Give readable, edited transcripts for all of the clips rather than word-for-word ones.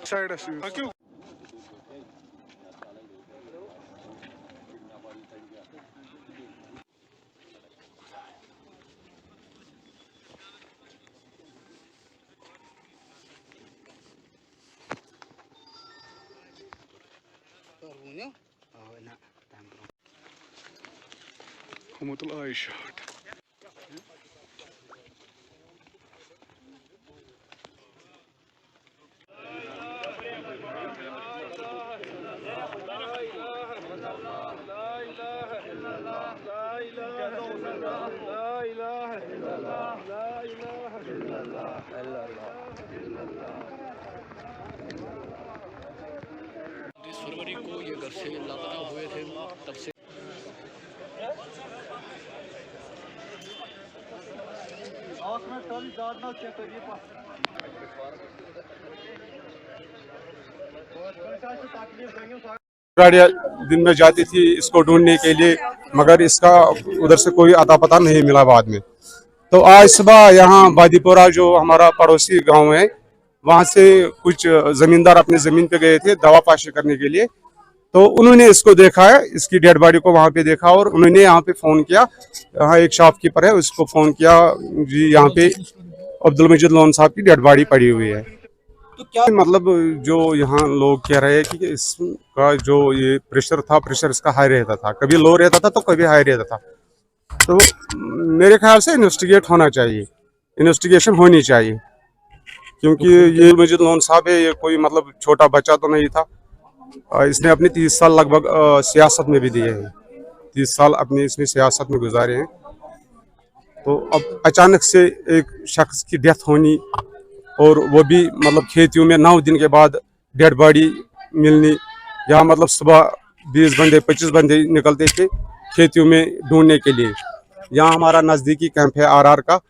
Side issue. Komutul eye shot. फरवरी को ये घर से लापता हुए थे, तब से गाड़ियाँ दिन में जाती थी इसको ढूंढने के लिए, मगर इसका उधर से कोई अता पता नहीं मिला बाद में। तो आज सुबह यहाँ बादीपुरा जो हमारा पड़ोसी गांव है, वहाँ से कुछ जमींदार अपनी जमीन पे गए थे दवा पाशी करने के लिए। तो उन्होंने इसको देखा है, इसकी डेड बॉडी को वहाँ पे देखा और उन्होंने यहाँ पे फ़ोन किया। यहाँ एक शॉपकीपर है, उसको फ़ोन किया जी यहाँ पे अब्दुल मजीद लोन साहब की डेड बॉडी पड़ी हुई है। तो क्या मतलब जो यहाँ लोग कह रहे हैं कि इसका जो ये प्रेशर था, प्रेशर इसका हाई रहता था, कभी लो रहता था तो कभी हाई रहता था। तो मेरे ख्याल से इन्वेस्टिगेट होना चाहिए, इन्वेस्टिगेशन होनी चाहिए, क्योंकि ये मजीद लोन साहब है, ये कोई मतलब छोटा बच्चा तो नहीं था। इसने अपने 30 साल लगभग सियासत में भी दिए हैं, 30 साल अपने इसने सियासत में गुजारे हैं। तो अब अचानक से एक शख्स की डेथ होनी और वो भी मतलब खेतियों में 9 दिन के बाद डेड बॉडी मिलनी, या मतलब सुबह 20 बंदे 25 बंदे निकलते थे खेतियों में ढूंढने के लिए। यहाँ हमारा नज़दीकी कैंप है RR का,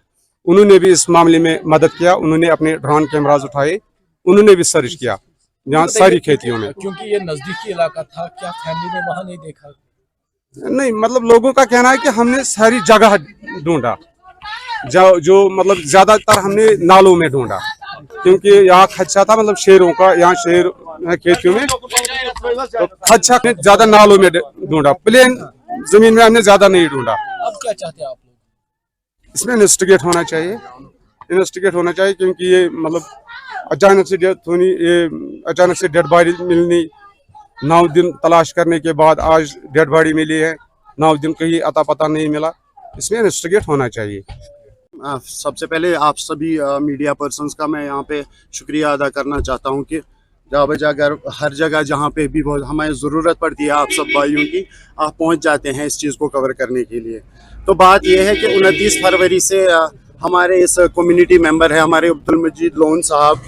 उन्होंने भी इस मामले में मदद किया, उन्होंने अपने ड्रोन कैमराज उठाए, उन्होंने भी सर्च किया यहाँ सारी खेतियों में। क्योंकि ये नजदीकी इलाका था, क्या फैमिली ने वहाँ नहीं देखा? नहीं, मतलब लोगों का कहना है कि हमने सारी जगह ढूंढा, जो मतलब ज्यादातर हमने नालों में ढूंढा, क्योंकि यहाँ खदशा था मतलब शेरों का, यहाँ शेर खेतियों में, तो खदशा ज्यादा नालों में ढूंढा, प्लेन जमीन में हमने ज्यादा नहीं ढूंढा। अब क्या चाहते हैं आप लोग? इसमें इन्वेस्टिगेट होना चाहिए, इन्वेस्टिगेट होना चाहिए, क्योंकि ये मतलब अचानक से डेथ होनी, ये अचानक से डेड बॉडी मिलनी, 9 दिन तलाश करने के बाद आज डेड बॉडी मिली है, 9 दिन कहीं अता पता नहीं मिला। इसमें इन्वेस्टिगेट होना चाहिए। सबसे पहले आप सभी मीडिया पर्सन्स का मैं यहाँ पे शुक्रिया अदा करना चाहता हूँ कि हर जगह जहाँ पे भी बहुत हमें ज़रूरत पड़ती है आप सब भाइयों की, आप पहुँच जाते हैं इस चीज़ को कवर करने के लिए। तो बात यह है कि 29 फरवरी से हमारे इस कम्युनिटी मेंबर है हमारे अब्दुल मजीद लोन साहब,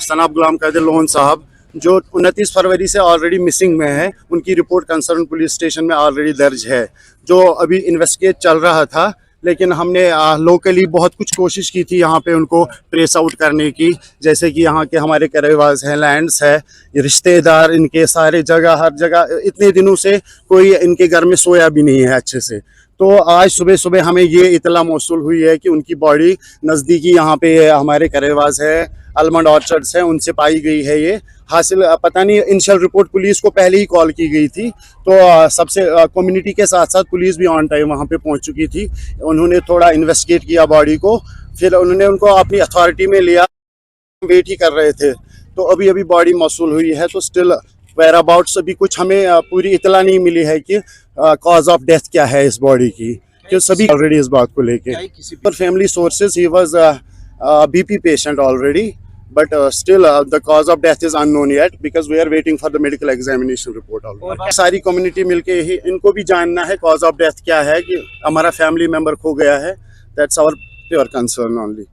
सनाब गुलाम कादिर लोन साहब, जो 29 फरवरी से ऑलरेडी मिसिंग में है। उनकी रिपोर्ट कंसर्न पुलिस स्टेशन में ऑलरेडी दर्ज है, जो अभी इन्वेस्टिगेट चल रहा था। लेकिन हमने लोकली बहुत कुछ कोशिश की थी यहाँ पे उनको ट्रेस आउट करने की, जैसे कि यहाँ के हमारे करेवाज हैं, लैंड्स है, रिश्तेदार इनके सारे जगह, हर जगह इतने दिनों से कोई इनके घर में सोया भी नहीं है अच्छे से। तो आज सुबह सुबह हमें ये इतला मौसूल हुई है कि उनकी बॉडी नज़दीकी यहाँ पे हमारे करेवाज है, आलमंड ऑर्चर्ड्स हैं, उनसे पाई गई है। ये हासिल पता नहीं, इनिशियल रिपोर्ट पुलिस को पहले ही कॉल की गई थी, तो सबसे कम्युनिटी के साथ साथ पुलिस भी ऑन टाइम वहाँ पे पहुँच चुकी थी। उन्होंने थोड़ा इन्वेस्टिगेट किया बॉडी को, फिर उन्होंने उनको अपनी अथॉरिटी में लिया, वेट ही कर रहे थे। तो अभी बॉडी मौसूल हुई है, तो स्टिल वेयर अबाउट्स अभी कुछ हमें पूरी इतला नहीं मिली है कि कॉज ऑफ डेथ क्या है इस बॉडी की, कि सभी ऑलरेडी इस बात को लेके पर family sources he was BP patient already, but still the cause of death is unknown yet because we are waiting for the medical examination report already. सारी कम्युनिटी मिलके ही इनको भी जानना है cause of death क्या है, कि हमारा फैमिली मेंबर खो गया है, that's our pure concern only.